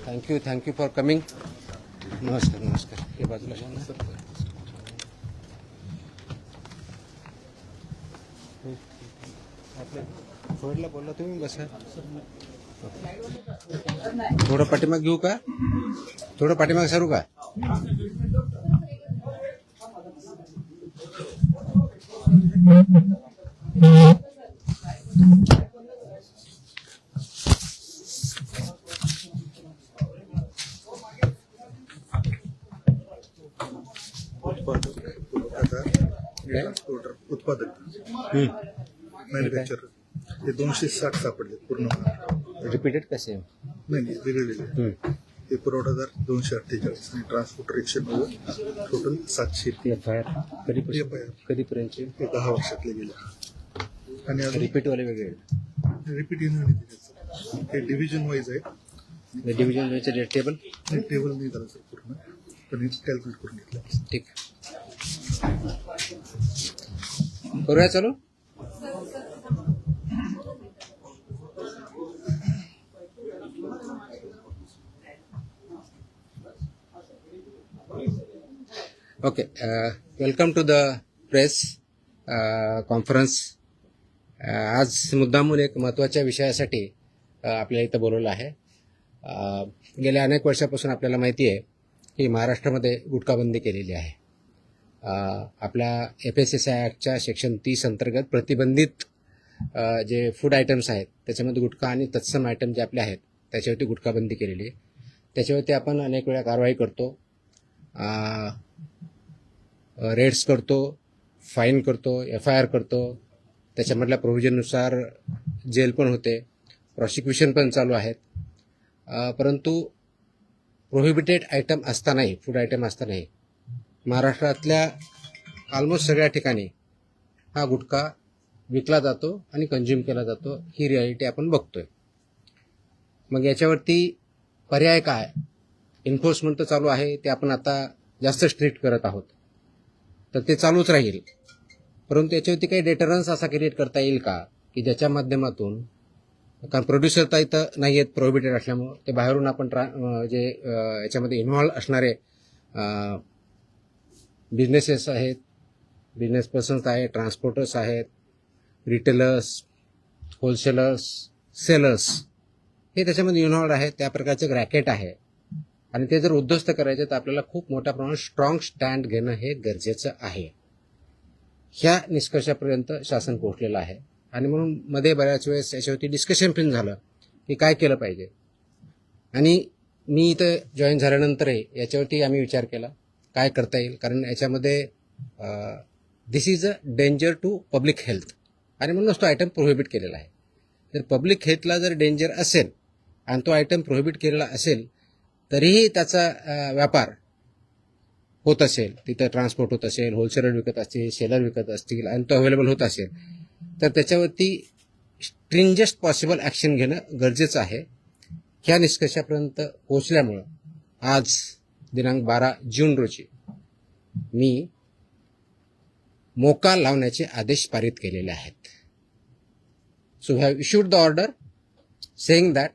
Thank you for coming. नमस्कार. हे बाजूला घ्या ना. आपल्या फोडला बोलला तुम्ही बसा. थोडं पाठीमाग घेऊ का? थोडं पाठीमाग सरू का? उत्पादक मॅन्युफॅक्चर हे 260 सापडले पूर्ण. रिपीटेड कसे? नाही वेगळे. हे पुरवठादार 248 आणि ट्रान्सपोर्टर 190, टोटल 700. कधीपर्यंतचे? हे 10 वर्षातले गेले. आणि अजून रिपीटवाले वेगळे? रिपीट येणार नाही त्याचं. हे डिव्हिजन वाईज आहे. डिव्हिजन रेट टेबल नाही झालं सर पूर्ण, पण हे कॅल्क्युलेट करून घेतलं. ठीक. करूया चालू. Okay. Welcome to the press conference. आज मुद्दामून एक महत्त्वाच्या विषयासाठी आपल्याला इथं बोलवलं आहे. गेल्या अनेक वर्षापासून आपल्याला माहिती आहे की महाराष्ट्रामध्ये गुटखाबंदी केलेली आहे. आपल्या FSSAI ॲक्टच्या सेक्शन 30 अंतर्गत प्रतिबंधित जे फूड आयटम्स आहेत त्याच्यामध्ये गुटखा आणि तत्सम आयटम जे आपले आहेत त्याच्यावरती गुटखाबंदी केलेली आहे. त्याच्यावरती आपण अनेक वेळा कारवाई करतो, रेड्स करतो, फाईन करतो, FIR करतो. त्याच्यामधल्या प्रोव्हिजननुसार जेल पण होते, प्रॉसिक्युशन पण चालू आहेत. परंतु प्रोहिबिटेड आयटम असतानाही, फूड आयटम असतानाही महाराष्ट्रातल्या ऑलमोस्ट सगळ्या ठिकाणी हा गुटखा विकला जातो आणि कंझ्युम केला जातो. ही रियालिटी आपण बघतोय. मग याच्यावरती पर्याय काय? एन्फोर्समेंट तर चालू आहे, ते आपण आता जास्त स्ट्रिक्ट करत आहोत, तर ते चालूच राहील. परंतु याच्यावरती काही डेटरन्स असा क्रिएट करता येईल का की ज्याच्या माध्यमातून, कारण प्रोड्युसर तर इथं नाही आहेत प्रोहिबिटेड असल्यामुळं, ते बाहेरून आपण जे याच्यामध्ये इन्व्हॉल्व असणारे बिझनेसेस आहेत, बिझनेस पर्सन्स आहेत, ट्रान्सपोर्टर्स आहेत, रिटेलर्स, होलसेलर्स, सेलर्स, हे त्याच्यामध्ये इन्व्हॉल्व आहेत. त्या प्रकारचं रॅकेट आहे आणि ते जर उद्ध्वस्त करायचे तर आपल्याला खूप मोठ्या प्रमाणात स्ट्रॉंग स्टँड घेणं हे गरजेचं आहे. ह्या निष्कर्षापर्यंत शासन पोहोचलेलं आहे आणि म्हणून मध्ये बऱ्याच वेळेस याच्यावरती डिस्कशन पण झालं की काय केलं पाहिजे. आणि मी इथं जॉईन झाल्यानंतरही याच्यावरती आम्ही विचार केला काय करता येईल, कारण याच्यामध्ये this is a danger to public health आणि म्हणूनच तो आयटम प्रोहिबिट केलेला आहे. जर पब्लिक हेल्थला जर डेंजर असेल आणि तो आयटम प्रोहिबिट केलेला असेल तरीही त्याचा व्यापार होत असेल, तिथं ट्रान्सपोर्ट होत असेल, होलसेलर विकत असतील, सेलर विकत असतील आणि तो अवेलेबल होत असेल, तर त्याच्यावरती स्ट्रिंजेस्ट पॉसिबल ॲक्शन घेणं गरजेचं आहे. ह्या निष्कर्षापर्यंत पोहोचल्यामुळं आज दिनांक 12 जून रोजी मी मोका लावण्याचे आदेश पारित केलेले आहेत. So we have issued the order saying that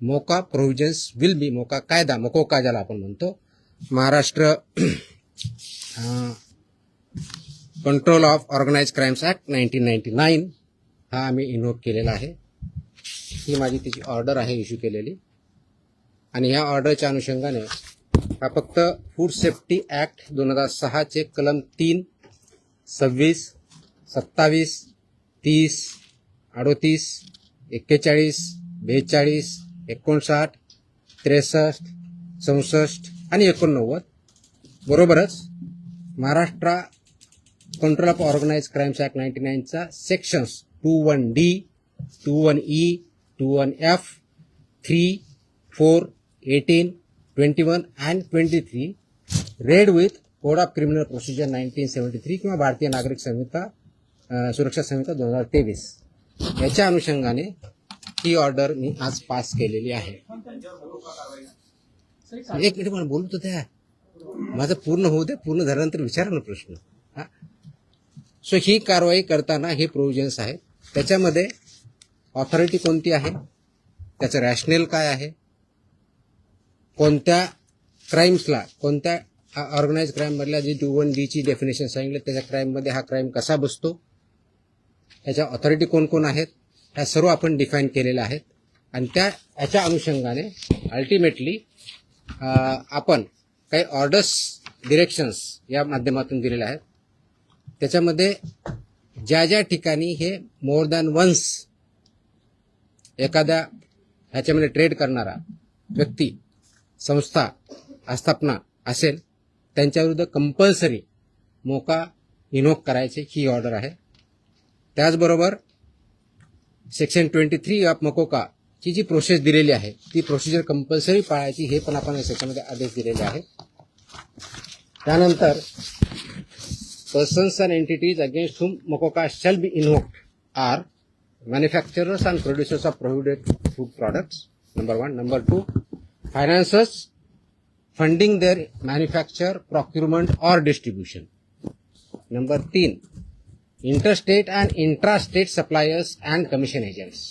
MCOCA provisions will be, MCOCA कायदा, मकोका ज्याला आपण म्हणतो, Maharashtra control of organised crimes act 1999 हा आम्ही इन्व्होक केलेला आहे. ही माझी तिची ऑर्डर आहे इश्यू केलेली. आणि ह्या ऑर्डरच्या अनुषंगाने हा फक्त फूड सेफ्टी ॲक्ट 2006 चे कलम 3, 26, 27, 30, 38, 41, 42, 59, 63, 64 आणि 89 बरोबरच Maharashtra control of organised crimes act 99चा sections 21D, 21E, 21F, 3, 4, 18, 21 and 23 read with code of criminal procedure 1973 किंवा भारतीय नागरिक संहिता सुरक्षा संहिता 2023 याच्या अनुषंगाने ही ऑर्डर मी आज पास केलेली आहे. एक मिनिट मला बोलू तर द्या, माझं पूर्ण होऊ दे. पूर्ण झाल्यानंतर विचारा ना प्रश्न. सो ही कारवाई करताना हे प्रोव्हिजन्स आहेत. त्याच्यामध्ये ऑथॉरिटी कोणती आहे, त्याचं रॅशनेल काय आहे, कोणत्या क्राईम्सला, कोणत्या ऑर्गनाइज क्राईममधल्या जे 2(1)D ची डेफिनेशन सांगितलं त्याच्या क्राईममध्ये हा क्राईम कसा बसतो, याच्या ऑथॉरिटी कोण कोण आहेत, ह्या सर्व आपण डिफाईन केलेल्या आहेत. आणि याच्या अनुषंगाने अल्टिमेटली आपण काही ऑर्डर्स, डिरेक्शन्स या माध्यमातून दिलेल्या आहेत. त्याच्यामध्ये ज्या ज्या ठिकाणी हे मोर दॅन वन्स एखाद्या ह्याच्यामध्ये ट्रेड करणारा व्यक्ती, संस्था, आस्थापना असेल त्यांच्याविरुद्ध कंपल्सरी मोका इन्व्होक करायचे ही ऑर्डर आहे. त्याचबरोबर सेक्शन 23 ऑफ मकोका ची जी प्रोसेस दिलेली आहे ती प्रोसिजर कंपल्सरी पाळायची हे पण आपण याच्यामध्ये आदेश दिलेले आहेत. त्यानंतर persons and entities against whom MCOCA shall be invoked are manufacturers and producers of prohibited food products, number 1. Number 2, financiers funding their manufacture, procurement or distribution. Number 3, interstate and intrastate suppliers and commission agents.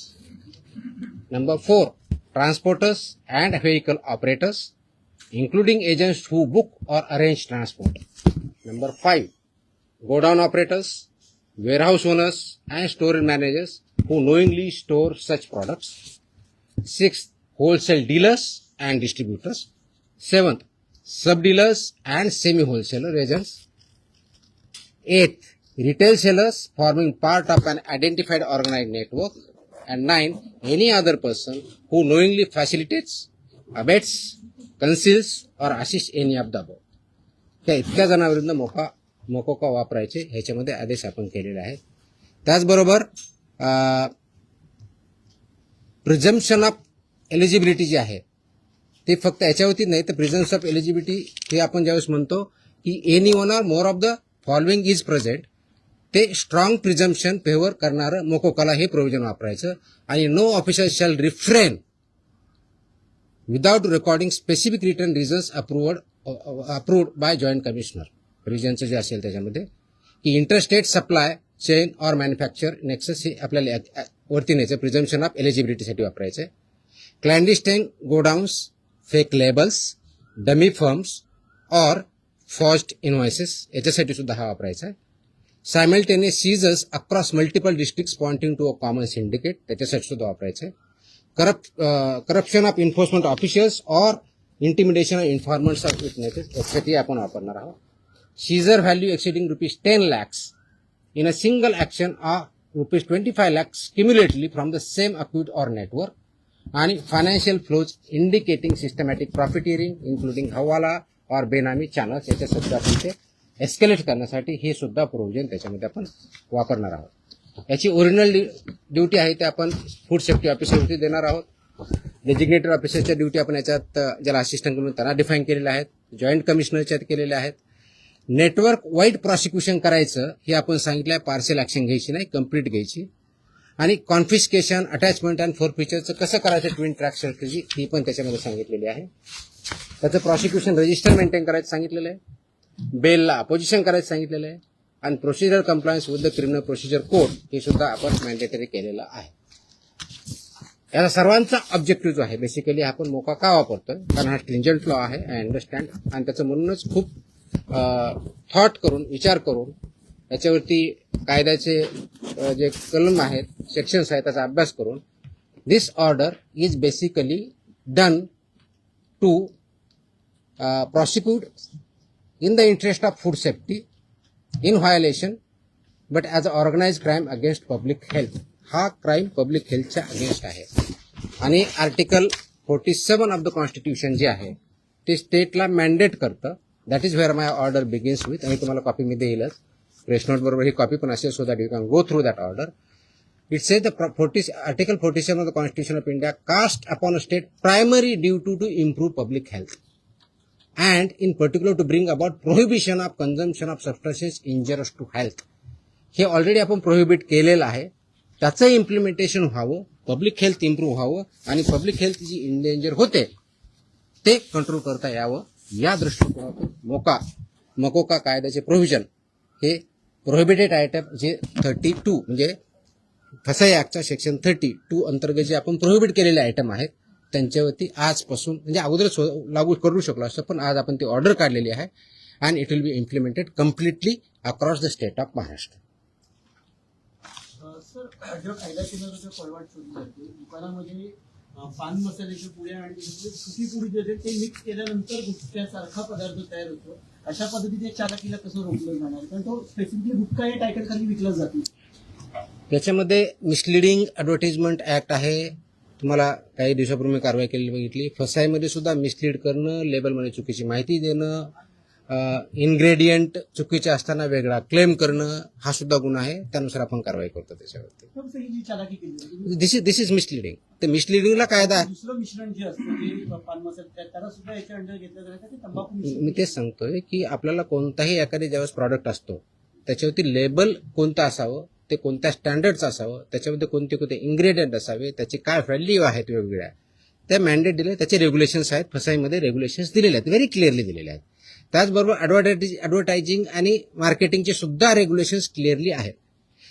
Number 4, transporters and vehicle operators, including agents who book or arrange transport. Number 5, godown operators, warehouse owners and store managers who knowingly store such products. 6th, wholesale dealers and distributors. 7th, sub-dealers and semi-wholesaler agents. 8th, retail sellers forming part of an identified organized network. And 9th, any other person who knowingly facilitates, abets, conceals or assists any of the above. त्या इतक्या जणांविरुद्ध मोकोका वापरायचे ह्याच्यामध्ये आदेश आपण केलेले आहेत. त्याचबरोबर प्रिझम्पशन ऑफ एलिजिबिलिटी जी आहे ते फक्त याच्यावरती नाही तर प्रिझम्पशन ऑफ एलिजिबिलिटी हे आपण ज्यावेळेस म्हणतो की any one or more of the following is present, ते स्ट्रॉंग प्रिझम्पशन फेवर करणारं मोकोकाला हे प्रोव्हिजन वापरायचं. आणि no officer shall refrain without recording specific return reasons approved by joint commissioner. रिजनचं जे असेल त्याच्यामध्ये की इंटरस्टेट सप्लाय चेन और मॅन्युफॅक्चर नेक्सस हे आपल्याला वरती न्यायचं प्रिझम्पशन ऑफ एलिजिबिलिटीसाठी वापरायचं आहे. Clandestine godowns, fake labels, dummy firms और फॉर्ज्ड इनव्हॉइसेस याच्यासाठी सुद्धा हा वापरायचा आहे. Simultaneous seizures across multiple districts pointing to a common syndicate त्याच्यासाठी सुद्धा वापरायचं आहे. करप्शन ऑफ इन्फोर्समेंट ऑफिशियल्स और intimidation of informants of witnesses यासाठी आपण वापरणार आहोत. Seizure value exceeding ₹10 lakhs in a single action or ₹25 lakhs cumulatively from the same account or network, आणि financial flows indicating systematic profiteering including hawala और बेनामी channels याच्या सुद्धा आपण ते एस्केलेट करण्यासाठी हे सुद्धा प्रोव्हिजन त्याच्यामध्ये आपण वापरणार आहोत. याची ओरिजिनल ड्युटी आहे ते आपण फूड सेफ्टी ऑफिसरवरती देणार आहोत. डेजिग्नेटेड ऑफिसरच्या ड्युटी आपण याच्यात ज्याला असिस्टंट म्हणून त्यांना डिफाईन केलेल्या आहेत, जॉईंट कमिशनरच्यात केलेल्या आहेत. नेटवर्क वाईड प्रॉसिक्युशन करायचं हे आपण सांगितलं आहे, पार्शियल ऍक्शन घ्यायची नाही, कंप्लीट घ्यायची. आणि कॉन्फिस्केशन, अटॅचमेंट अँड फोरफिचरचं कसं करायचं ट्विन ट्रॅक स्ट्रॅटेजी ही पण त्याच्यामध्ये सांगितलेली आहे. त्याचं प्रॉसिक्युशन रजिस्टर मेंटेन करायचं सांगितलेलं आहे, बेलला अपोजिशन करायचं सांगितलेलं आहे, आणि procedure compliance with the criminal procedure code हे सुद्धा आपण मॅन्डेटरी केलेलं आहे. याचा सर्वांचा ऑब्जेक्टिव्ह जो आहे बेसिकली आपण मोका का वापरतोय, कारण हा स्ट्रिंजंट लॉ आहे, आय अंडरस्टँड, आणि त्याचं म्हणूनच खूप थॉट करून, विचार करून याच्यावरती कायद्याचे जे कलम आहेत, सेक्शन्स आहेत त्याचा अभ्यास करून this order is basically done to prosecute in the interest of food safety in violation but as an organized crime against public health. हा क्राईम पब्लिक हेल्थच्या अगेन्स्ट आहे. आणि आर्टिकल 47 ऑफ द कॉन्स्टिट्यूशन जे आहे ते स्टेटला मॅन्डेट करतं. That is where my order begins with. आणि तुम्हाला copy me देईलच, press note बरोबर ही कॉपी पण असेल, so that you can go through that order. It says the Article 47 of the Constitution of India cast upon a state primary duty to improve public health and in particular to bring about prohibition of consumption of substances injurious to health. हे already आपण prohibit केलेलं आहे, त्याचं implementation व्हावं, public health improve व्हावं आणि public health जी endanger होते ते कंट्रोल करता यावं या दृष्टिकोनातून मकोका कायद्याचे प्रोव्हिजन हे प्रोहिबिटेड आयटम जे 32 म्हणजे फसाई ऍक्टचा सेक्शन 32 अंतर्गत जे आपण प्रोहिबिट केलेले आयटम आहेत त्यांच्यावरती आजपासून म्हणजे अगोदरच लागू करू शकलो असतं, पण आज आपण ती ऑर्डर काढलेली आहे and it will B implemented completely across the state of Maharashtra. Sir, जो कायदा केंद्राचा पळवाट सुरू जाते दुकानामध्ये पान मसाल्याच्या पुड्या आणि सुकी पुडी जे ते मिक्स केल्यानंतर गुटख्यासारखा पदार्थ तयार होतो. अशा पद्धतीने चालकीला कसं रोखलं जाणार, कारण तो स्पेसिफिकली गुटखा या टायटलखाली विकला जातो. याच्यामध्ये मिसलिडिंग ॲडव्हर्टाइजमेंट ऍक्ट आहे. तुम्हाला काही दिवसापूर्वी कारवाई केलेली बघितली. फसाईमध्ये सुद्धा मिसलीड करणं, लेबलमध्ये चुकीची माहिती देणं, इन्ग्रेडियंट चुकीचे असताना वेगळा क्लेम करणं हा सुद्धा गुन्हा आहे. त्यानुसार आपण कारवाई करतो त्याच्यावरती. पण सर, ही जी चालाकी केली जाते, दिस इज मिसलिडिंग. तर मिसलिडिंगला कायदा दुसरं मिश्रण जे असतं ते पान मसाला त्याला सुद्धा याच्या अंडर घेतलं जातं ते तंबाखू मिश्रण. मी तेच सांगतोय की आपल्याला कोणताही एखादी ज्यावेळेस प्रॉडक्ट असतो त्याच्यावरती लेबल कोणतं असावं, ते कोणत्या स्टँडर्डचं असावं, त्याच्यामध्ये कोणते कोणते इन्ग्रेडियंट असावे, त्याची काय व्हॅल्यू आहेत वेगवेगळ्या, त्या दिले, त्याचे रेग्युलेशन्स आहेत. फसाईमध्ये रेग्युलेशन्स दिलेले आहेत, व्हेरी क्लिअरली दिलेले आहेत. त्याचबरोबर ॲडव्हर्टायझिंग आणि मार्केटिंगचे सुद्धा रेग्युलेशन्स क्लिअरली आहेत.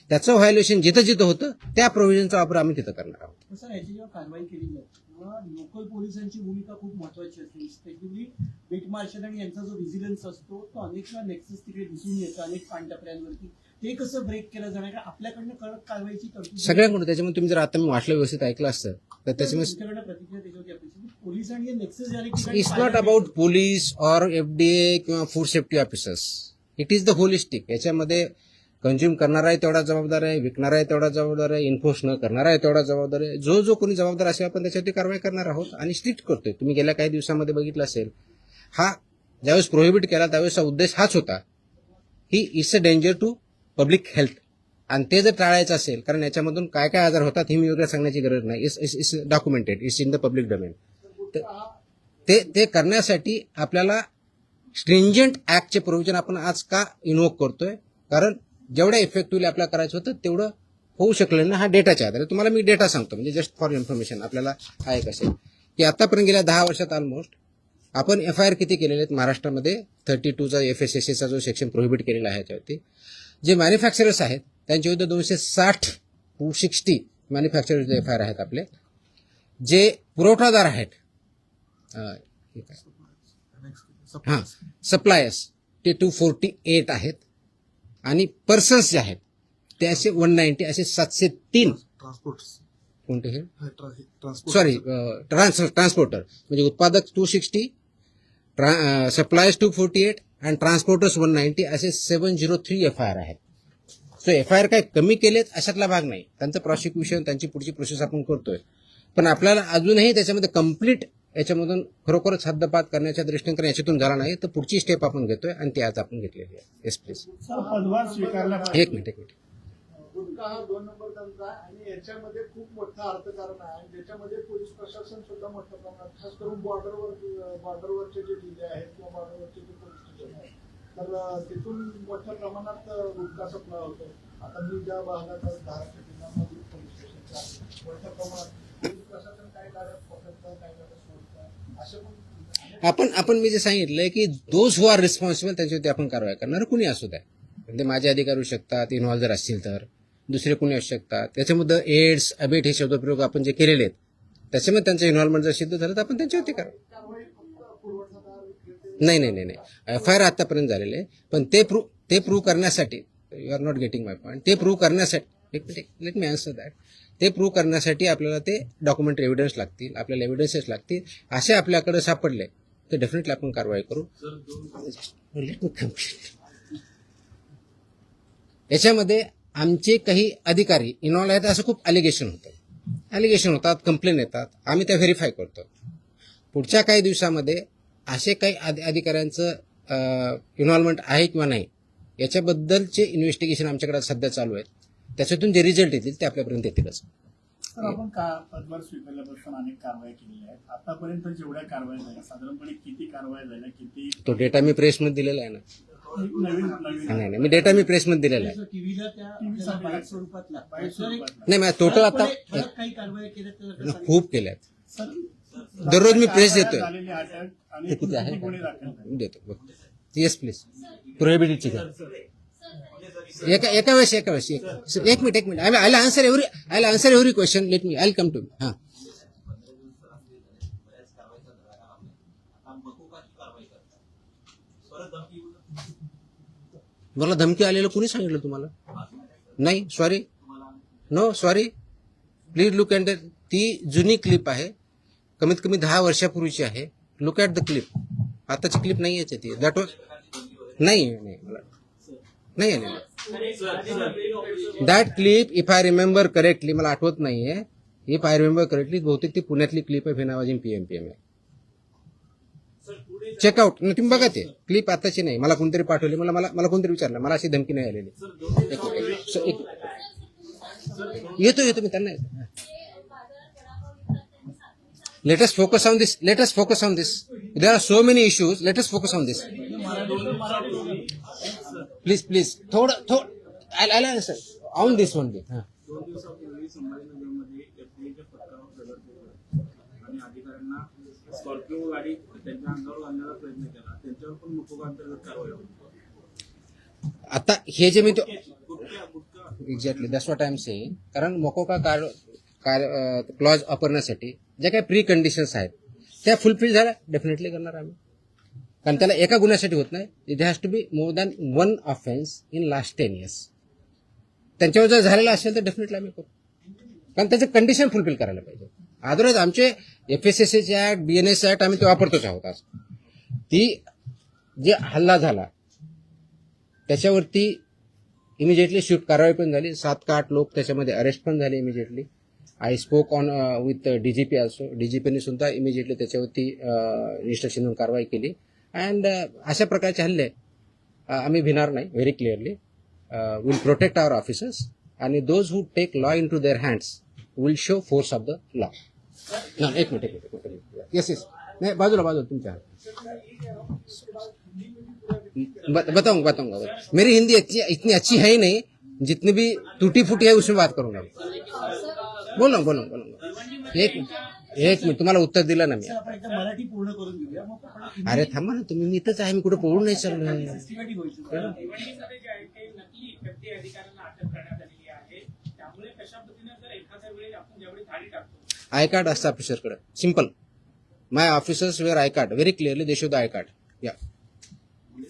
त्याचं व्हायोलेशन जिथं जिथं होतं त्या प्रोव्हिजनचा वापर आम्ही तिथं करणार आहोत. पण सर, याची जेव्हा कारवाई केली जाते तेव्हा लोकल पोलिसांची भूमिका खूप महत्वाची असते. स्पेशली बीट मार्शल आणि यांचा जो व्हिजिलन्स असतो तो अनेक वेळा नेक्सस तिकडे दिसून येतो अनेक पानटपऱ्यांवरती. ते कसं ब्रेक केलं जाणार, का आपल्याकडनं कडक कारवाईची तरतूद सगळ्यांकडून. त्याच्यामुळे तुम्ही जर आता मी वाचलं व्यवस्थित ऐकलं असतं तर त्याच्यामुळे तुमच्याकडनं प्रतिक्रिया त्याच्यावरती अपेक्षित. पोलिसांनी नेक्सस ज्या ठिकाणी it's not about police or FDA किंवा food safety officers. It is the holistic. याच्यामध्ये कंझ्युम करणारा आहे तेवढा जबाबदार आहे, विकणारा आहे तेवढा जबाबदार आहे, इन्फोर्स न करणारा आहे तेवढा जबाबदार आहे. जो कोणी जबाबदार असेल आपण त्याच्यावरती कारवाई करणार आहोत आणि स्ट्रिक्ट करतोय. तुम्ही गेल्या काही दिवसामध्ये बघितलं असेल, हा ज्यावेळेस प्रोहिबिट केला त्यावेळेसचा उद्देश हाच होता की it's a danger to public health. आणि ते जर टाळायचं असेल, कारण याच्यामधून काय काय आजार होतात हे मी वेगळं सांगण्याची गरज नाही. It's documented, it's in the public domain. ते करण्यासाठी आपल्याला स्ट्रिंजंट ऍक्टचे प्रोव्हिजन आपण आज का इन्व्होक करतोय, कारण जेवढ्या इफेक्टिव्हली आपल्याला करायचं होतं तेवढं होऊ शकलं ना. हा डेटाच्या आधारे तुम्हाला मी डेटा सांगतो, म्हणजे जस्ट फॉर इन्फॉर्मेशन आपल्याला हा एक असेल की आतापर्यंत गेल्या 10 वर्षात ऑलमोस्ट आपण FIR किती केलेले आहेत महाराष्ट्रामध्ये. 32चा FSSAचा जो सेक्शन प्रोहिबिट केलेला आहे याच्यावरती. जे मॅन्युफॅक्चरर्स आहेत त्यांच्या विरुद्ध 260 मॅन्युफॅक्चरर्स FIR आहेत आपले. जे पुरवठादार आहेत सप्लायर्स ते 248 आहेत आणि पर्सन्स जे आहेत ते असे 190, असे 703 ट्रान्सपोर्ट कोणते हे ट्रान्सपोर्ट ट्रान्सपोर्टर म्हणजे उत्पादक 260, सप्लायर्स 248 आणि ट्रान्सपोर्टर्स 190 असे 703 FIR आहेत. सो FIR काय कमी केलेत अशातला भाग नाही. त्यांचं प्रॉसिक्युशन, त्यांची पुढची प्रोसेस आपण करतोय. पण आपल्याला अजूनही त्याच्यामध्ये कम्प्लीट याच्यामधून खरोखरच हद्दपात करण्याच्या दृष्टीने याच्यातून झाला नाही, तर पुढची स्टेप आपण घेतोय आणि ती आज आपण घेतलेली आहे. Yes please. पदभार स्वीकारला एक मिनिट. गुटखा हा 2 नंबर धंदा आहे आणि याच्यामध्ये खूप मोठं अर्थकारण आहे, ज्याच्यामध्ये पोलीस प्रशासन सुद्धा मोठ्या प्रमाणात, खास करून बॉर्डरवरचे जे जिल्हे आहेत किंवा बॉर्डरवरचे जे पोलीस स्टेशन आहेत तर तिथून मोठ्या प्रमाणात गुटखा सप्लाय होतो. आता मी ज्या भागात धाराशिव जिल्ह्यामध्ये पोलीस स्टेशनच्या मोठ्या प्रमाणात पोलीस प्रशासन काही गाड्या पकडतं, काही गाड्या सोडतं, असे पण आपण मी जे सांगितलंय की दोज हु आर रिस्पॉन्सिबल त्यांच्यावरती आपण कारवाई करणार. कुणी असू द्या, ते माझे अधिकारी होऊ शकतात, इन्व्हॉल्व जर असतील तर दुसरे कुणी असू शकतात. त्याच्यामध्ये एड्स, अबेट हे शब्दप्रयोग आपण जे केलेले आहेत त्याच्यामध्ये त्यांचं इन्व्हॉल्वमेंट जर सिद्ध झालं तर आपण त्यांच्यावरती कारवाई. नाही FIR आतापर्यंत झालेले आहे, पण ते प्रूव्ह करण्यासाठी, you are not getting my point, ते प्रूव्ह करण्यासाठी लेट मी आन्सर दॅट. ते प्रूव्ह करण्यासाठी आपल्याला ते डॉक्युमेंटरी एव्हिडन्स लागतील, आपल्याला एव्हिडन्सेस लागतील. असे आपल्याकडे सापडले तर डेफिनेटली आपण कारवाई करू. Let me complete. याच्यामध्ये आमचे काही अधिकारी इन्व्हॉल्व आहेत असं खूप अलिगेशन होतात, कंप्लेन येतात, आम्ही त्या व्हेरीफाय करतो. पुढच्या काही दिवसामध्ये असे काही अधिकाऱ्यांचं इन्व्हॉल्वमेंट आहे किंवा नाही याच्याबद्दलचे इन्व्हेस्टिगेशन आमच्याकडे सध्या चालू आहेत. त्याच्यातून जे रिझल्ट येतील ते आपल्यापर्यंत येतीलच. सर, आपण पदभार स्वीकारल्यापासून अनेक कारवाया केलेल्या आहेत. आतापर्यंत जेवढ्या कारवाया झाल्या साधारणपणे किती कारवाया झाल्या, किती तो डेटा मी प्रेसमध्ये दिलेला आहे ना. नाही, मी डेटा मी प्रेसमध्ये दिलेला आहे. टीव्हीला त्या बाहेर स्वरूपातला नाही, माझ्या टोटल आता काही कारवाया केल्या खूप केल्यात. दररोज मी प्रेस देतोय. झालेली अटक आणि किती आहे गुन्हे दाखल झाले. देतो. Yes please. प्रोहिबिटेडची घ्या. एका वेळेस एक minute. I answer every question. Let me I come to. हां, मकोकाची कारवाई करतात. परत धमकी मला धमकी आलेलं कुणी सांगितलं तुम्हाला? नाही, sorry, no sorry, please look at ती जुनी क्लिप आहे, कमीत कमी 10 वर्षापूर्वीची आहे. Look at the clip. आताची क्लिप नाही याची ती. दॅट वॉज नाही मला नाही आलेलं. That clip if I remember correctly, मला आठवत नाहीये, इफ आय रिमेंबर करेक्टली बहुतेक ती पुण्यातली क्लिप आहे, फेनावाजीन पीएमपीएम आहे. चेकआउट तुम्ही बघा, ते क्लिप आताची नाही, मला कोणतरी पाठवली, मला कोणतरी विचारलं, मला अशी धमकी नाही आलेली. येतो मी त्यांना. Let us focus on this. There are so many issues. Let us focus on this. Please. थोडं I'll answer on this one. 2 दिवसापूर्वी संभाजीनगरमध्ये एफडीएच्या पथकावर दगड फेकला आणि अधिकाऱ्यांना स्कॉर्पिओ गाडी त्यांच्या अंगावर घालण्याचा प्रयत्न केला. त्यांच्यावर पण मकोका अंतर्गत कारवाई होती. आता हे जे मी तो gutkha exactly that's what I am saying. कारण मकोका क्लॉज वापरण्यासाठी ज्या काही प्री कंडिशन्स आहेत त्या फुलफिल झाल्या, डेफिनेटली करणार आम्ही. कारण त्याला एका गुन्ह्यासाठी होत नाही, it has to be more than 1 offence in last 10 years. त्यांच्यावर जर झालेला असेल तर डेफिनेटली आम्ही करू, कारण त्याचे कंडिशन फुलफिल करायला पाहिजे. अदरवाईज आमचे FSSAचे ऍक्ट, BNS ऍक्ट आम्ही ते वापरतोच आहोत. आज ती जे हल्ला झाला त्याच्यावरती इमिजिएटली स्विफ्ट कारवाई पण झाली. 7 का 8 लोक त्याच्यामध्ये अरेस्ट पण झाले immediately. I spoke on with DGP also. DGPने सुद्धा इमिजिएटली त्याच्यावरती रजिस्ट्रेशन म्हणून कारवाई केली. अँड अशा प्रकारचे हल्ले आम्ही भिणार नाही. Very clearly will protect our officers आणि those who take law in to their hands will show force of the law. एक मिनिट. येस नाही, बाजूला तुमच्या. बताऊंगा. मेरी हिंदी इतनी अच्छी है ही नहीं, जितनी भी टूटी फूटी है उसमें बात करूंगा. बोलूंगा. एक मिनिट तुम्हाला उत्तर दिलं ना मी. आपण एकदा मराठी पूर्ण करून घेऊया, मग आपण अरे थांबा ना तुम्ही, मी इथंच आहे, मी कुठे पळून नाही चाललोय. सिस्टमॅटिक व्हायचं. भिवंडीमध्ये जे आहे ते नकली व्यक्ती अधिकाऱ्यांना अटक करण्यात आलेली आहे. त्यामुळे कशा पद्धतीने जर एखाद्या वेळी आपण ज्यावेळी थाळी टाकतो, आय कार्ड असतं ऑफिसरकडे. Simple. My officers wear I card. Very clearly they show the I card. या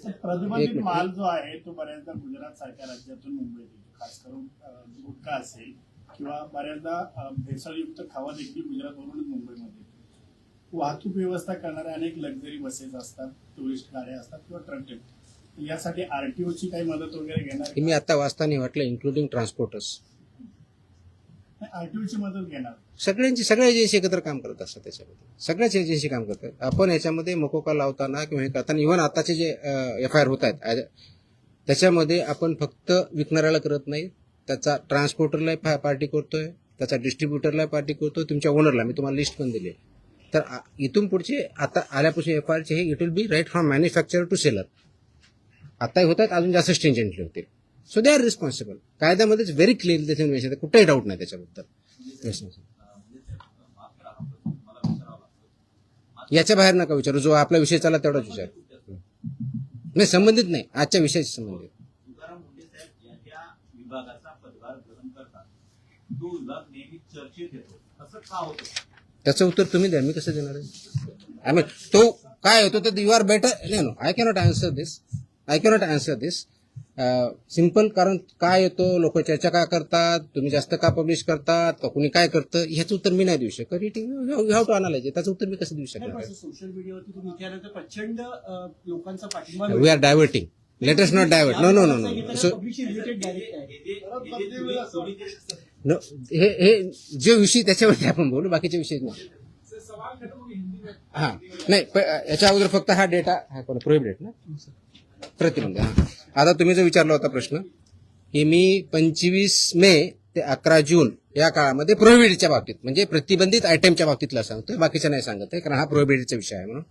प्रतिबंधित माल जो आहे तो बऱ्याचदा गुजरात सारख्या राज्यातून मुंबईत येतो, खास करून गुटखा असेल किंवा बऱ्याचदा भेसळयुक्त खावा देखील गुजरातवरूनच मुंबईमध्ये येतो. वाहतूक व्यवस्था करणाऱ्या अनेक लक्झरी बसेस असतात, टुरिस्ट गाड्या असतात किंवा ट्रक. यासाठी RTOची काही मदत वगैरे घेणार? मी आता वाचताना वाटलं इन्क्लुडिंग ट्रान्सपोर्टर्स. RTOची मदत घेणार? सगळ्या एजन्सी एकत्र काम करत असतात. त्याच्यामध्ये सगळ्याच एजन्सी काम करतात. आपण याच्यामध्ये मकोका लावताना किंवा हे करताना इव्हन आताचे जे FIR होत आहेत त्याच्यामध्ये आपण फक्त विकणाऱ्याला करत नाही, त्याचा ट्रान्सपोर्टरला पार्टी करतोय, त्याचा डिस्ट्रीब्युटरला पार्टी करतोय, तुमच्या ओनरला. मी तुम्हाला लिस्ट पण दिली. तर इथून पुढचे आता आल्यापासून FIRचे हे it will be right from manufacturer to seller. आताही होत आहेत, अजून जास्त स्ट्रिंजंटली होतील. So they are responsible. कायद्यामध्येच व्हेरी क्लिअरली त्याच्या मेन्शन, कुठेही डाऊट नाही त्याच्याबद्दल. याच्या बाहेर नका विचारू, जो आपला विषय चालला तेवढाच विचार. नाही, संबंधित नाही, आजच्या विषयाशी संबंधित. तुकाराम मुंडे साहेब ज्या ज्या विभागाचा पदभार ग्रहण करतात तो विभाग नेहमी चर्चेत येतो, असं का होतं? त्याचं उत्तर तुम्ही द्या, मी कसं देणार आहे? आय मीन तो काय होतो तर you are better. No, I cannot answer this. Simple. कारण काय येतो, लोक चर्चा का करतात, तुम्ही जास्त का पब्लिश करतात, का कुणी काय करतं, ह्याचं उत्तर मी नाही देऊ शकत. You have to analyse. त्याचं उत्तर मी कसं देऊ शकणार? सोशल मीडियावरती तुम्ही विचारल्यानंतर प्रचंड लोकांचा पाठिंबा we are diverting. Let us not divert. No. So related direct आहे. नो, हे जे विषय त्याच्यावरती आपण बोलू, बाकीचे विषय नाही. हा नाही, याच्या अगोदर फक्त हा डेटा प्रोहिबिटेड ना, प्रतिबंध. आता तुम्ही जो विचारला होता प्रश्न की मी 25 मे ते 11 जून या काळामध्ये प्रोहिबिटेडच्या बाबतीत म्हणजे प्रतिबंधित आयटमच्या बाबतीतला सांगतोय, बाकीच्या नाही सांगत आहे, कारण हा प्रोहिबिटेडचा विषय आहे. म्हणून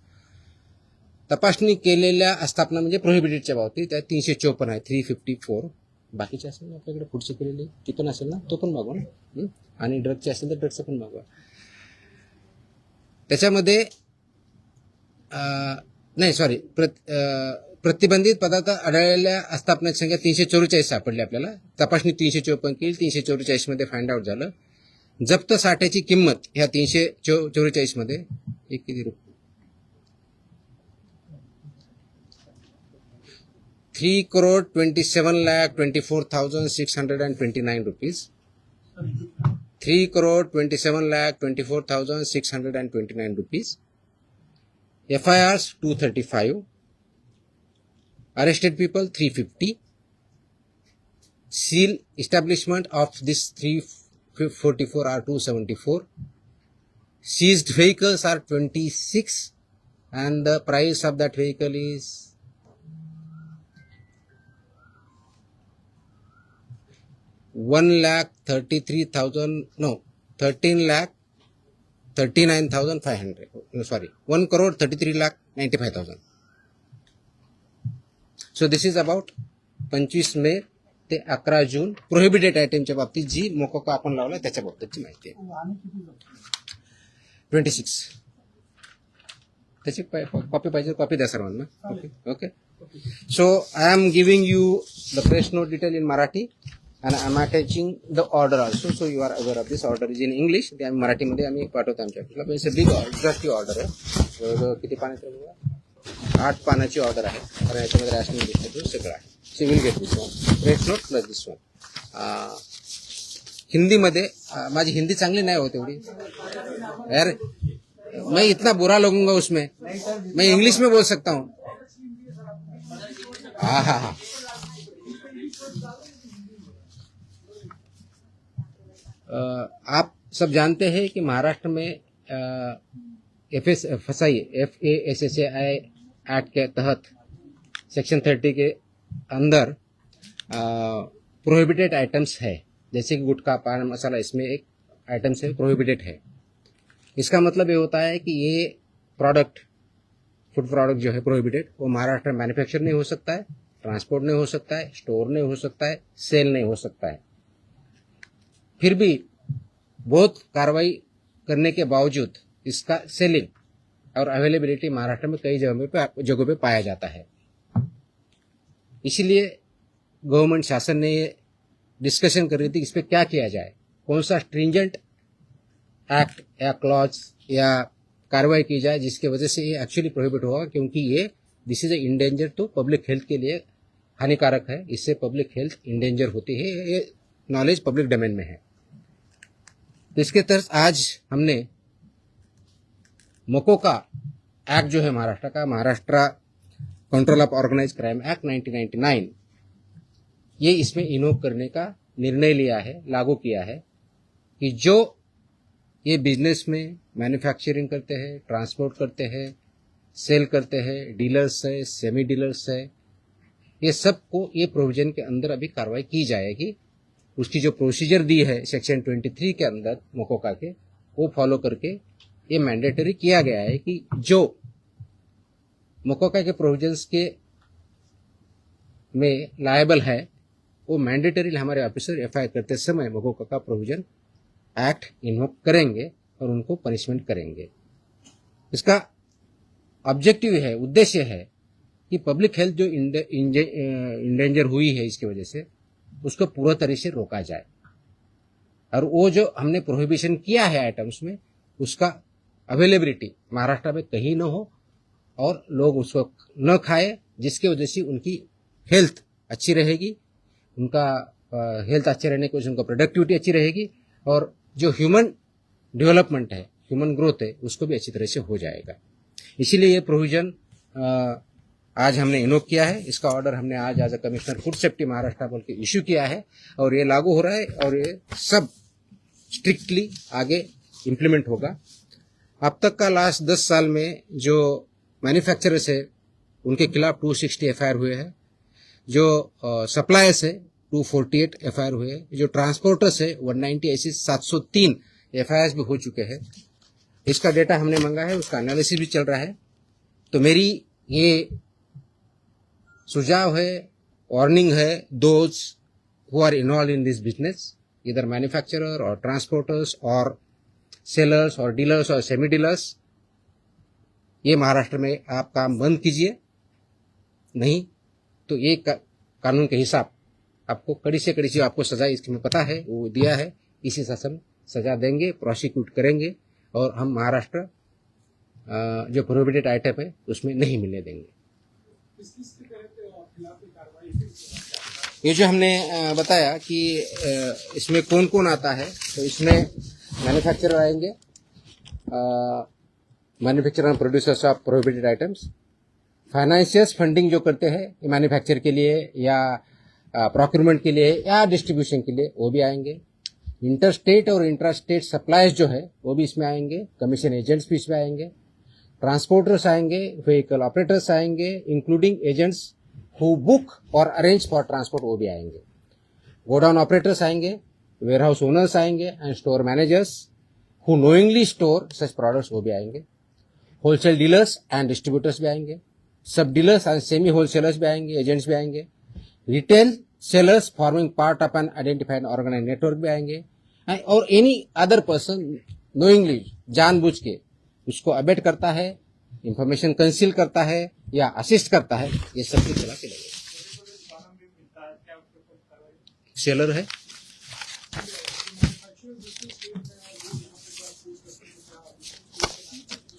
तपासणी केलेल्या आस्थापना म्हणजे प्रोहिबिटेडच्या बाबतीत त्या 354 आहे, 354. बाकीचे असेल ना आपल्याकडे पुढचे केलेले तिथून असेल ना, तो पण मागवा ना. आणि ड्रगचे असेल तर ड्रगचं पण मागवा. त्याच्यामध्ये नाही सॉरी, प्रतिबंधित पदार्थ आढळलेल्या आस्थापनाची संख्या 344 सापडली आपल्याला. तपासणी 354 केली, 344 मध्ये फाइंड आउट झालं. जप्त साठ्याची किंमत ह्या 344 मध्ये एक किती रुपये 3,27,24,629 rupees. 3,27,24,629 rupees. FIRs 235. Arrested people 350. Seal establishment of this 344 are 274. Seized vehicles are 26 and the price of that vehicle is 13,39,500. Sorry, 1,33,95,000. So this is about 25 मे ते 11 जून प्रोहिबिटेड आयटमच्या बाबतीत जी मोकोका आपण लावला त्याच्या बाबतीतची माहिती आहे. आणि किती जप्त? 26. त्याची कॉपी पाहिजे कॉपी द्या सर्वांना. Okay okay. So I am giving you the press note detail in Marathi and I am attaching the order also. So you are aware of this order is in English. ते आम्ही मराठीमध्ये आम्ही पाठवतो आमच्या ऑफिसला. It's a big exactly order आहे. जवळजवळ किती पानाची आहे? 8 पानाची ऑर्डर आहे. कारण याच्यामध्ये रॅशनिंग डिस्ट्रीब्यूट सगळं आहे. So you will get this one. Press note plus this one. हिंदीमध्ये माझी हिंदी चांगली नाही होत एवढी यार. मैं इतना बुरा लगूंगा उसमें. मैं इंग्लिश में बोल सकता हूँ. हाँ हाँ हाँ. आप सब जानते हैं कि महाराष्ट्र में FSI एक्ट के तहत सेक्शन 30 के अंदर प्रोहिबिटेड आइटम्स है. जैसे कि गुटखा पान मसाला इसमें एक आइटम से प्रोहिबिटेड है. इसका मतलब ये होता है कि ये प्रोडक्ट फूड प्रोडक्ट जो है प्रोहिबिटेड वो महाराष्ट्र में मैन्युफैक्चर नहीं हो सकता है, ट्रांसपोर्ट नहीं हो सकता है, स्टोर नहीं हो सकता है, सेल नहीं हो सकता है. फिर भी बहुत कार्रवाई करने के बावजूद इसका सेलिंग और अवेलेबिलिटी महाराष्ट्र में कई जगहों पे पाया जाता है. इसीलिए गवर्नमेंट शासन ने ये डिस्कशन कर रही थी कि इस पर क्या किया जाए, कौन सा स्ट्रिंजेंट एक्ट या क्लॉज या कार्रवाई की जाए जिसकी वजह से ये एक्चुअली प्रोहिबिट होगा. क्योंकि ये दिस इज ए इंडेंजर, तो पब्लिक हेल्थ के लिए हानिकारक है. इससे पब्लिक हेल्थ इंडेंजर होती है. ये नॉलेज पब्लिक डोमेन में है. तो इसके तहत आज हमने मोकोका एक्ट जो है महाराष्ट्र का, Maharashtra control of organise crime act 1999, ये इसमें इन्वोक करने का निर्णय लिया है, लागू किया है कि जो ये बिजनेस में मैन्युफैक्चरिंग करते हैं, ट्रांसपोर्ट करते हैं, सेल करते हैं, डीलर्स है, सेमी डीलर्स है, ये सबको ये प्रोविजन के अंदर अभी कार्रवाई की जाएगी. उसकी जो प्रोसीजर दी है सेक्शन 23 के अंदर मोकोका के, वो फॉलो करके ये मैंडेटरी किया गया है कि जो मोकोका के प्रोविजंस के में लायबल है वो मैंडेटरी हमारे ऑफिसर एफआईआर करते समय मोकोका का प्रोविजन एक्ट इन्वोक करेंगे और उनको पनिशमेंट करेंगे. इसका ऑब्जेक्टिव है, उद्देश्य है कि पब्लिक हेल्थ जो इंडेंजर हुई है इसकी वजह से उसको पूरा तरह से रोका जाए. और वो जो हमने प्रोहिबिशन किया है आइटम्स में उसका अवेलेबिलिटी महाराष्ट्र में कहीं न हो और लोग उसको न खाए, जिसकी वजह से उनकी हेल्थ अच्छी रहेगी, उनका हेल्थ अच्छे रहने की वजह से उनका प्रोडक्टिविटी अच्छी रहेगी और जो ह्यूमन डेवलपमेंट है, ह्यूमन ग्रोथ है, उसको भी अच्छी तरह से हो जाएगा. इसीलिए ये प्रोविजन आज हमने इन्वोक किया है. इसका ऑर्डर हमने आज as a commissioner food safety Maharashtra बोल के इश्यू किया है और ये लागू हो रहा है और ये सब स्ट्रिक्टली आगे इम्प्लीमेंट होगा. अब तक का लास्ट 10 साल में जो मैन्युफैक्चरर्स है उनके खिलाफ 260 एफआईआर हुए हैं, जो सप्लायर्स है 248 एफआईआर हुए हैं, जो ट्रांसपोर्टर्स है 190, ऐसी 703 एफआईआर भी हो चुके हैं. इसका डेटा हमने मांगा है, उसका एनालिसिस भी चल रहा है. तो मेरी ये सुझाव है, वार्निंग है, those who are involve in this business, इधर मैन्युफैक्चरर और ट्रांसपोर्टर्स और सेलर्स और डीलर्स और सेमी डीलर्स, ये महाराष्ट्र में आप काम बंद कीजिए. नहीं तो ये कानून के हिसाब आपको कड़ी से कड़ी आपको सजा इसमें पता है वो दिया है, इसी शासन सजा देंगे, प्रोसिक्यूट करेंगे और हम महाराष्ट्र जो प्रोहिबिटेड आइटम है उसमें नहीं मिलने देंगे. किस किस के तहत ये जो हमने बताया कि इसमें कौन कौन आता है, तो इसमें मैन्युफैक्चरर आएंगे, manufacturer end producers of prohibited items, financiers funding जो करते हैं मैन्युफैक्चर के लिए या प्रोक्यूरमेंट के लिए या डिस्ट्रीब्यूशन के लिए, वो भी आएंगे। इंटर स्टेट और इंट्रा स्टेट सप्लाईज जो है वो भी इसमें आएंगे, कमीशन एजेंट्स भी इसमें आएंगे, ट्रांसपोर्टर्स आएंगे, व्हीकल ऑपरेटर्स आएंगे, इंक्लूडिंग एजेंट्स हु बुक और अरेंज फॉर ट्रांसपोर्ट, वो भी आएंगे। गोडाउन ऑपरेटर्स आएंगे, वेयरहाउस ओनर्स आएंगे and store managers who knowingly store such products, वो भी आएंगे। होलसेल डीलर्स एंड डिस्ट्रीब्यूटर्स भी आएंगे, sub dealers and semi wholesalers भी आएंगे, एजेंट्स भी आएंगे, retail sellers forming part of an identified organise network भी आएंगे, और एनी अदर पर्सन नोइंगली, जानबूझ के उसको अबेट करता है, इंफॉर्मेशन कंसील करता है या असिस्ट करता है, ये सब के खिलाफ लगेगा। सेलर है,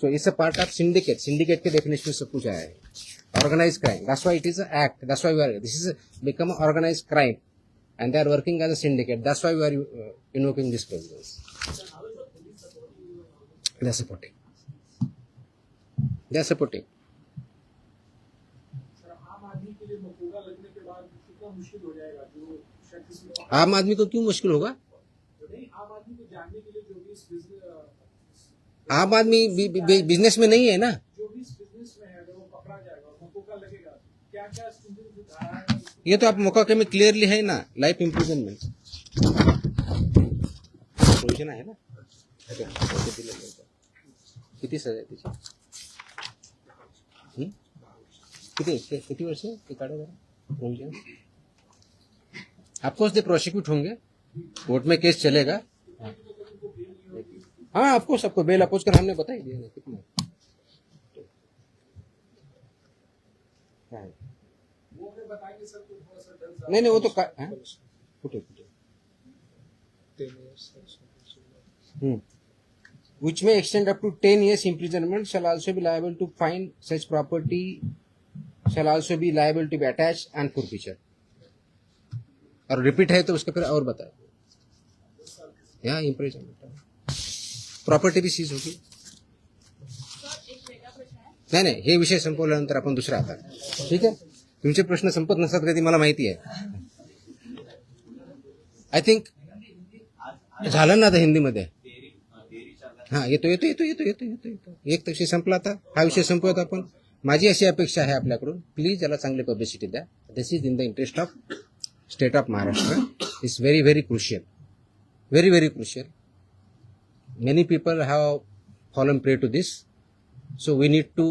so it's a part of syndicate. Syndicate K definition में सब कुछ आया है. Organized crime. That's why it is an act. That's why this is become an organized crime, and they are working as a syndicate. That's why we are invoking this provisions. They are supporting. They are supporting. आम आदमी को क्यों मुश्किल होगा? आम आदमी business में नहीं है ना, ये तो आप मुकदमे में क्लियरली है ना, लाइफ इम्प्रिजनमेंट प्रोविजन आहे ना, किती सजा आहे त्याची? किती वर्ष ते काढा जरा प्रोविजन। ऑफकोर्स दे प्रोसिक्यूट होंगे, कोर्ट में केस चलेगा। हाँ, ऑफकोर्स सबको बेल अपोज कर हमने बता ही दिया ना कितना है। नहीं वो तो फुटे which may extend up to 10 years imprisonment, shall also be liable to fine, such property shall also be liable to be attached and forfeiture। और रिपीट है तो उसके फिर और बताए, यहाँ इम्प्रिजनमेंट, प्रॉपर्टी भी सीज होगी। नाही हे विषय संपवल्यानंतर आपण दुसरा आता, ठीक आहे? तुमचे प्रश्न संपत नसतात कधी, मला माहिती आहे। आय थिंक झालं ना आता हिंदीमध्ये। हा, येतो एक विषय संपला, आता हा विषय संपवत आपण। माझी अशी अपेक्षा आहे आपल्याकडून, प्लीज याला चांगली पब्लिसिटी द्या। This is in the interest of state of Maharashtra, is very very crucial, very very crucial. Many people have fallen prey to this, so we need to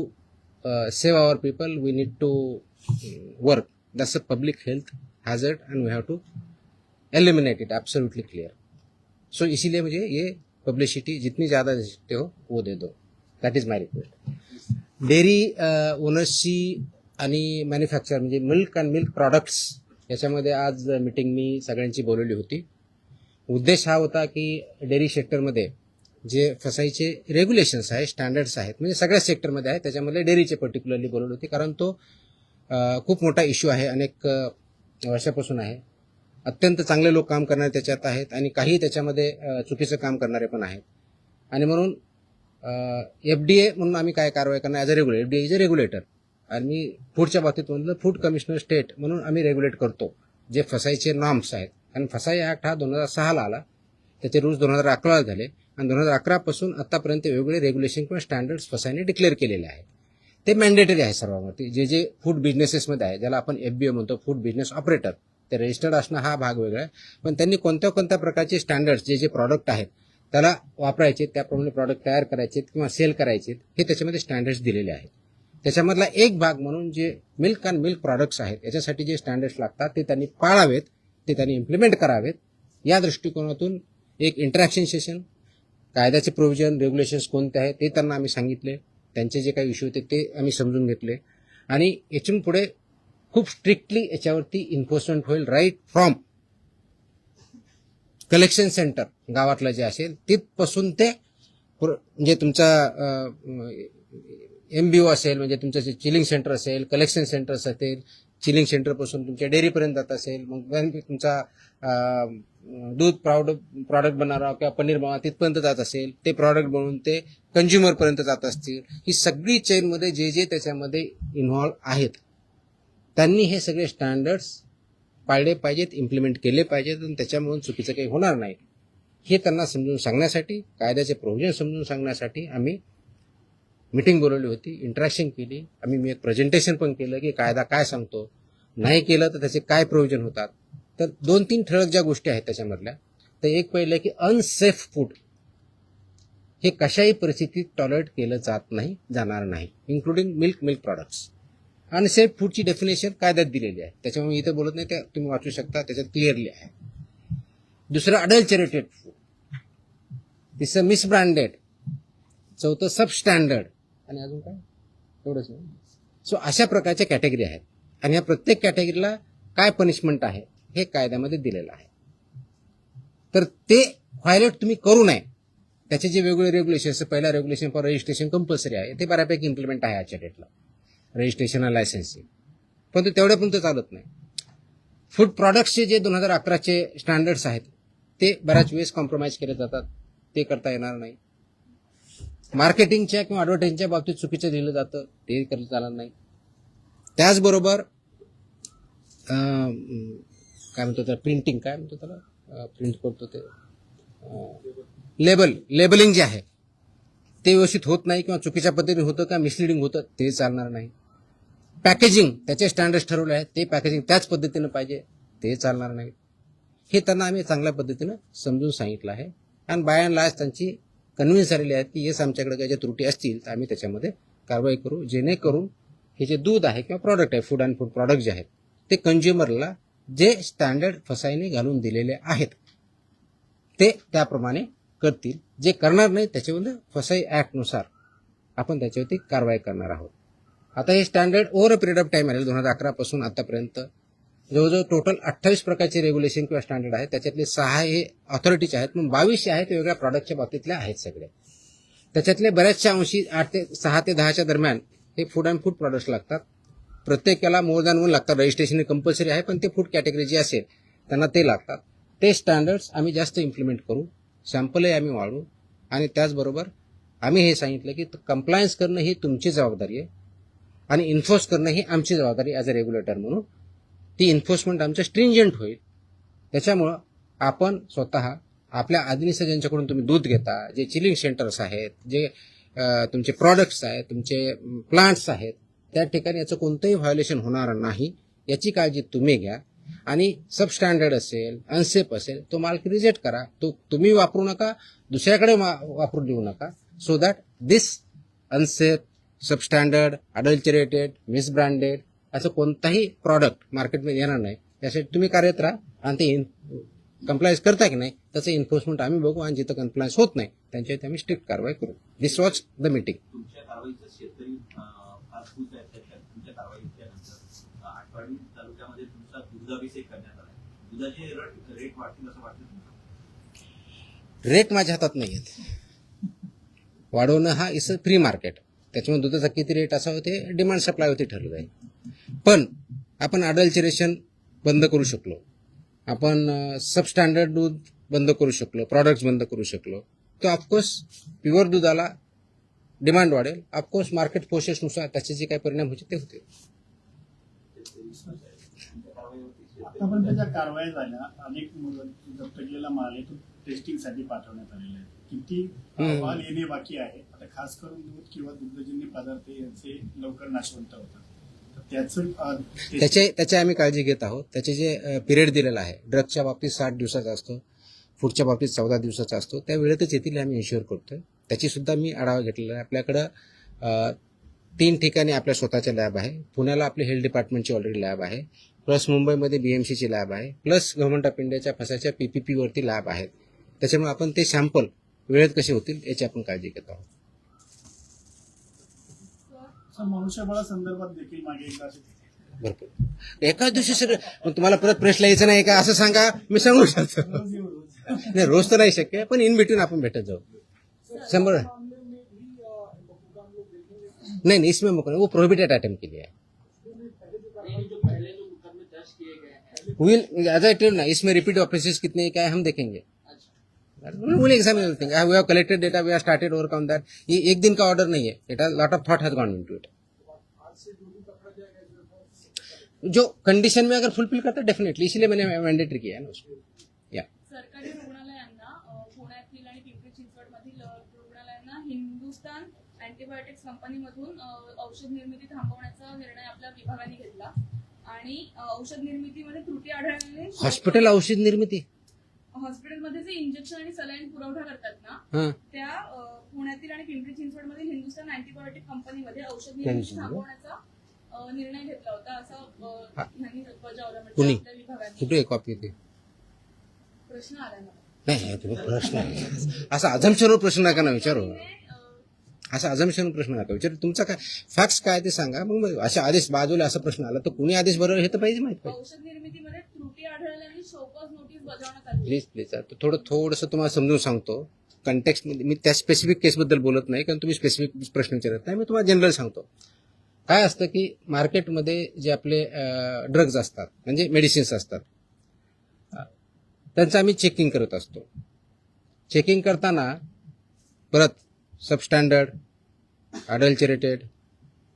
save our people. We need to work. That's a public health hazard, and we have to eliminate it. Absolutely clear. So इसीलिए मुझे ये publicity जितनी ज़्यादा दे सकते हो वो दे दो. That is my request. Dairy ओनर्सची आणि मॅन्युफॅक्चर म्हणजे मिल्क अँड मिल्क प्रोडक्ट्स याच्यामध्ये आज मीटिंग मी सगळ्यांची बोलवली होती. उद्देश हा होता की डेअरी सेक्टरमध्ये जे फसाईचे रेग्युलेशन्स आहेत, स्टँडर्ड्स आहेत, म्हणजे सगळ्या सेक्टरमध्ये आहेत, त्याच्यामध्ये डेअरीचे पर्टिक्युलरली बोलवली होती, कारण तो खूप मोठा इश्यू आहे, अनेक वर्षापासून आहे. अत्यंत चांगले लोक काम करणारे त्याच्यात आहेत आणि काही त्याच्यामध्ये चुकीचं काम करणारे पण आहेत. आणि म्हणून FDA म्हणून आम्ही काय कारवाई करणार as a regulator. FDA is a regulator आणि मी फूडच्या बाबतीत म्हणलं फूड कमिशनर स्टेट म्हणून आम्ही रेग्युलेट करतो जे फसाईचे नॉर्म्स आहेत. कारण फसाई ॲक्ट हा 2006ला आला, त्याचे रूल्स 2011ला झाले आणि 2011 पासून आतापर्यंत वेगवेगळे रेग्युलेशन किंवा स्टँडर्ड्स फसाईने डिक्लेअर केलेले आहेत. ते मॅन्डेटरी आहे सर्वांवरती. जे जे फूड बिझनेसेसमध्ये आहे, ज्याला आपण FBO म्हणतो, फूड बिझनेस ऑपरेटर, ते रजिस्टर्ड असणं हा भाग वेगळा आहे. पण त्यांनी कोणत्या कोणत्या प्रकारचे स्टँडर्ड्स जे जे प्रॉडक्ट आहेत त्याला वापरायचे, त्याप्रमाणे प्रॉडक्ट तयार करायचे किंवा सेल करायचे, हे त्याच्यामध्ये स्टँडर्ड्स दिलेले आहेत. त्याच्यामधला एक भाग म्हणून जे मिल्क अँड मिल्क प्रॉडक्ट्स आहेत याच्यासाठी जे स्टँडर्ड्स लागतात ते त्यांनी पाळावेत, ते त्यांनी इम्प्लिमेंट करावेत. या दृष्टिकोनातून एक इंटरॅक्शन सेशन, कायद्याचे प्रोव्हिजन, रेग्युलेशन्स कोणते आहेत ते त्यांना आम्ही सांगितले. त्यांचे जे काही इश्यू होते ते आम्ही समजून घेतले आणि यातून पुढे खूप स्ट्रिक्टली याच्यावरती इन्फोर्समेंट होईल. राईट फ्रॉम कलेक्शन सेंटर गावातलं जे असेल तिथपासून ते म्हणजे तुमचा MBO असेल, म्हणजे तुमचं जे चिलिंग सेंटर असेल, कलेक्शन सेंटर्स असेल, चिलिंग सेंटरपासून तुमच्या डेअरीपर्यंत जात असेल, मग तुमचा दूध प्रॉडक्ट बनवणारा किंवा पनीर बनवणारा तिथपर्यंत जात असेल, ते प्रॉडक्ट बनवून ते कंझ्युमरपर्यंत जात असतील, ही सगळी चेनमध्ये जे त्याच्यामध्ये इन्व्हॉल्व आहेत त्यांनी हे सगळे स्टँडर्ड्स पाळले पाहिजेत, इम्प्लिमेंट केले पाहिजेत आणि त्याच्यामुळे चुकीचं काही होणार नाही हे त्यांना समजून सांगण्यासाठी, कायद्याचे प्रोव्हिजन समजून सांगण्यासाठी आम्ही मीटिंग बोलवली होती, इंटरॅक्शन केली. मी एक प्रेझेंटेशन पण केलं की कायदा काय सांगतो, नाही केलं तर त्याचे काय प्रोव्हिजन होतात. तर 2-3 ठळक ज्या गोष्टी आहेत त्याच्यामधल्या, तर एक पहिलं की अनसेफ फूड हे कशाही परिस्थितीत टॉलरेट केलं जाणार नाही, इन्क्लुडिंग मिल्क प्रॉडक्ट्स. अनसेफ फूडची डेफिनेशन कायद्यात दिलेली आहे, त्याच्यामुळे मी इथे बोलत नाही, ते तुम्ही वाचू शकता, त्याच्यात क्लिअरली आहे. दुसरं अडल्चरेटेड फूड, तिसरं मिसब्रँडेड, चौथं सबस्टँडर्ड आणि अजून काय एवढंच नाही. सो अशा प्रकारच्या कॅटेगरी आहेत आणि या प्रत्येक कॅटेगरीला काय पनिशमेंट आहे हे कायद्यामध्ये दिलेलं आहे. तर ते व्हायलेट तुम्ही करू नये. त्याचे जे वेगवेगळे रेग्युलेशन, पहिला रेग्युलेशन फॉर रजिस्ट्रेशन कंपल्सरी आहे, ते बऱ्यापैकी इम्प्लिमेंट आहे आजच्या डेटला, रजिस्ट्रेशन आणि लायसन्सिंग, पण ते तेवढ्यापर्यंत चालत नाही. फूड प्रॉडक्ट्सचे जे 2011चे स्टँडर्ड्स आहेत ते बऱ्याच वेळेस कॉम्प्रोमाइज केले जातात, ते करता येणार नाही. मार्केटिंगच्या किंवा ॲडव्हर्टाइजिंगच्या बाबतीत चुकीचं दिलं जातं, ते करता चालणार नाही. त्याचबरोबर काय म्हणतो त्याला, प्रिंटिंग काय म्हणतो त्याला, प्रिंट करतो ते लेबलिंग जे आहे ते व्यवस्थित होत नाही किंवा चुकीच्या पद्धतीने होतं का मिसलिडिंग होतं, ते चालणार नाही. पॅकेजिंग त्याचे स्टँडर्ड्स ठरवले आहेत, ते पॅकेजिंग त्याच पद्धतीनं पाहिजे, ते चालणार नाही. हे त्यांना आम्ही चांगल्या पद्धतीनं समजून सांगितलं आहे आणि बाय अँड लार्ज त्यांची कन्व्हिन्स झालेली आहेत की येस आमच्याकडे काही ज्या त्रुटी असतील तर आम्ही त्याच्यामध्ये कारवाई करू, जेणेकरून हे जे दूध आहे किंवा प्रॉडक्ट आहे, फूड अँड फूड प्रॉडक्ट जे आहेत ते कंझ्युमरला जे स्टँडर्ड फसाईने घालून दिलेले आहेत ते त्याप्रमाणे करतील. जे करणार नाही त्याच्यामध्ये फसाई ॲक्टनुसार आपण त्याच्यावरती कारवाई करणार आहोत. आता हे standard over a period of time आहे, 2011 पासून आतापर्यंत जवळजवळ टोटल 28 प्रकारचे रेग्युलेशन किंवा स्टँडर्ड आहेत, त्याच्यातले 6 हे ऑथॉरिटीचे आहेत, मग 22 आहेत वेगवेगळ्या प्रॉडक्टच्या बाबतीतले आहेत सगळे. त्याच्यातले बऱ्याचशा अंशी 6 ते 10च्या दरम्यान हे फूड अँड फूड प्रॉडक्ट्स लागतात. प्रत्येकाला मोर दॅन 1 लागतात, रजिस्ट्रेशन कंपल्सरी आहे, पण ते फूड कॅटेगरी जी असेल त्यांना ते लागतात. ते स्टँडर्ड्स आम्ही जास्त इम्प्लिमेंट करू, सॅम्पलही आम्ही वाढवू आणि त्याचबरोबर आम्ही हे सांगितलं की कंप्लायन्स करणं ही तुमची जबाबदारी आहे आणि इन्फोर्स करणं ही आमची जबाबदारी ॲज अ रेग्युलेटर म्हणून. ती एन्फोर्समेंट आमचं स्ट्रिंजंट होईल. त्याच्यामुळं आपण स्वतः आपल्या आधीनिसं ज्यांच्याकडून तुम्ही दूध घेता, जे चिलिंग सेंटर्स आहेत, जे तुमचे प्रॉडक्ट्स आहेत, तुमचे प्लांट्स आहेत, त्या ठिकाणी याचं कोणतंही व्हायोलेशन होणार नाही याची काळजी तुम्ही घ्या. आणि सबस्टँडर्ड असेल, अनसेफ असेल, तो माल रिजेक्ट करा, तो तुम्ही वापरू नका, दुसऱ्याकडे वापरू देऊ नका, so that this unsafe, substandard, adulterated, misbranded असं कोणताही प्रॉडक्ट मार्केटमध्ये येणार नाही. यासाठी तुम्ही कार्यरत राहा आणि ते कंप्लायन्स करता की नाही त्याचं एन्फोर्समेंट आम्ही बघू आणि जिथं कंप्लायन्स होत नाही त्यांच्यावरती आम्ही स्ट्रिक्ट कारवाई करू. दिस वॉज द मीटिंग. तुमच्या कारवाईचं शेतकरी फार खुश आहेत. तुमच्या कारवाईच्यानंतर आठवडी तालुक्यामध्ये तुमचा दुधाभिषेक करण्यात आला. दुधाचे रेट वाढतील असं वाटतं तुम्हाला? रेट माझ्या हातात नाही आहेत. वाढवणं हा इज अ फ्री मार्केट, त्याच्यामुळे दुधाचा किती रेट असावं ते डिमांड सप्लायवरती ठरलं जाईल. पण आपण अडल्चरेशन बंद करू शकलो, आपण सबस्टँडर्ड दूध बंद करू शकलो, प्रॉडक्ट्स बंद करू शकलो, तर ऑफकोर्स प्युअर दुधाला डिमांड वाढेल. ऑफकोर्स मार्केट फोर्सेसनुसार त्याचे जे काही परिणाम होते ते होते. आतापर्यंत ज्या कारवाया झाल्या, अनेक जप्त केलेला माल आहे तो टेस्टिंगसाठी पाठवण्यात आलेला आहे. किती अहवाल येणे बाकी आहे? आता खास करून दूध किंवा दुग्धजन्य पदार्थ यांचे लवकर नाशवंत होतात, त्याची आम्ही काळजी घेत आहोत. त्याचे जे पिरियड दिलेला आहे, ड्रगच्या बाबतीत 60 दिवसाचा असतो, फूडच्या बाबतीत 14 दिवसाचा असतो, त्या वेळेतच येथील आम्ही इन्श्युअर करतोय. त्याची सुद्धा मी आढावा घेतलेला आहे. आपल्याकडं 3 ठिकाणी आपल्या स्वतःच्या लॅब आहे. पुण्याला आपली हेल्थ डिपार्टमेंटची ऑलरेडी लॅब आहे, प्लस मुंबईमध्ये BMCची लॅब आहे, प्लस गव्हर्नमेंट ऑफ इंडियाच्या फसाच्या PPP वरती लॅब आहेत. त्याच्यामुळे आपण ते सॅम्पल वेळेत कसे होतील याची आपण काळजी घेत आहोत. मनुष्यबळा संदर्भात देखील मागे एकदा भरपूर एकाच दिवशी सगळं तुम्हाला परत प्रेसला यायचं नाही का असं सांगा, मी सांगू शकतो. नाही रोज तर नाही शक्य, पण इन बिटवीन आपण भेटत जाऊ. 100 नहीं इसमें वो प्रोहिबिटेड आइटम के लिए है. विल एज आई टेल ना, इसमें रिपीट ऑफिसेस कितने हैं, क्या है, हम देखेंगे. Will examine everything. We have collected data, we have started work on that. ये एक दिन का ऑर्डर नहीं है. It has lot of thought has gone into it. जो कंडीशन में अगर फुलफिल करता है डेफिनेटली, इसीलिए मैंने मैंडेटरी किया है ना उसको. या सरकारी रुग्णालयांना पुण्यातील आणि पिंपरी चिंचवडमधील रुग्णालयांना हिंदुस्थान अँटीबायोटिक्स कंपनीमधून औषध निर्मिती थांबवण्याचा निर्णय आपल्या विभागाने घेतला आणि औषध निर्मितीमध्ये त्रुटी आढळल्याने हॉस्पिटल औषध निर्मिती. हॉस्पिटलमध्ये जे इंजेक्शन आणि सलाईन पुरवठा करतात ना, हां, त्या पुण्यातील आणि पिंपरी चिंचवडमधील हिंदुस्थान अँटीबायोटिक कंपनीमध्ये औषध निर्मिती थांबवण्याचा निर्णय घेतला होता, असं यांनी बजावलं. म्हणजे कुणी? आपल्या विभागाने. कुठे कॉपी होती? प्रश्न आला मला. नाही, तुम्ही प्रश्न असा अझम्पशनवर प्रश्न नका ना विचारू. असा अझम्पशनवर प्रश्न नका विचारू. तुमचा काय फॅक्ट्स काय ते सांगा. मग अशा आदेश बाजूला असा प्रश्न आला तर कुणी आदेश बरोबर हे तर पाहिजे माहित पाहिजे. औषध निर्मितीमध्ये त्रुटी आढळल्याने शोकॉज नोटीस बजावण्यात आली. प्लीज आता थोडंसं तुम्हाला समजून सांगतो. कंटेक्स्ट मध्ये मी त्या स्पेसिफिक केसबद्दल बोलत नाही, कारण तुम्ही स्पेसिफिक प्रश्न विचारत नाही. मी तुम्हाला जनरल सांगतो. काय असतं की मार्केटमध्ये जे आपले ड्रग्ज असतात, म्हणजे मेडिसिन्स असतात, त्यांचं आम्ही चेकिंग करत असतो. चेकिंग करताना परत सबस्टँडर्ड, अडल्चरेटेड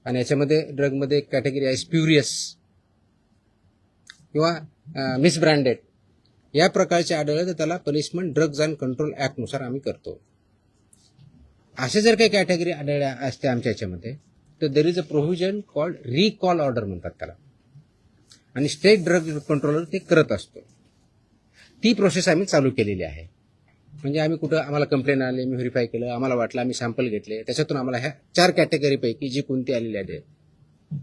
आणि याच्यामध्ये ड्रगमध्ये एक कॅटेगरी आहे स्प्युरियस किंवा मिसब्रँडेड, या प्रकारचे आढळले तर त्याला पनिशमेंट ड्रग्ज अँड कंट्रोल ॲक्टनुसार आम्ही करतो. असे जर काही कॅटेगरी आढळल्या असते आमच्या याच्यामध्ये तर there is a provision called recall order म्हणतात त्याला, आणि स्टेट ड्रग कंट्रोलर ते करत असतो. ती प्रोसेस आम्ही चालू केलेली आहे. म्हणजे आम्ही कुठं आम्हाला कंप्लेंट आली, मी व्हेरीफाय केलं, आम्हाला वाटलं, आम्ही सॅम्पल घेतले, त्याच्यातून आम्हाला ह्या 4 कॅटेगरीपैकी जी कोणती आलेली आहे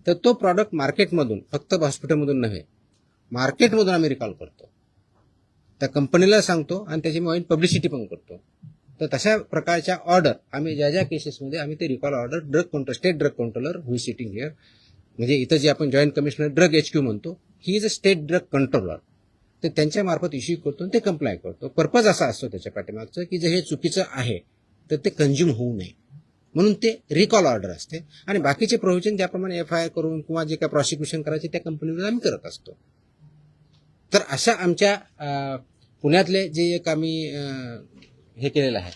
तर तो प्रॉडक्ट मार्केटमधून, फक्त हॉस्पिटलमधून नव्हे, मार्केटमधून आम्ही रिकॉल करतो. त्या कंपनीला सांगतो आणि त्याची मी पब्लिसिटी पण करतो. तर तशा प्रकारच्या ऑर्डर आम्ही ज्या केसेसमध्ये आम्ही ते recall order drug control, state drug controller who sitting here, म्हणजे इथं जे आपण जॉईंट कमिशनर ड्रग HQ म्हणतो, he is a state drug controller, तर त्यांच्या मार्फत इश्यू करतो आणि ते कंप्लाय करतो. पर्पज असा असतो त्याच्या पाठीमागचं की जे हे चुकीचं आहे तर ते कंझ्युम होऊ नये, म्हणून ते रिकॉल ऑर्डर असते. आणि बाकीचे प्रोव्हिजन ज्याप्रमाणे FIR करून किंवा जे काय प्रॉसिक्युशन करायचे त्या कंपनीवर आम्ही करत असतो. तर अशा आमच्या पुण्यातले जे एक आम्ही हे केलेलं आहे,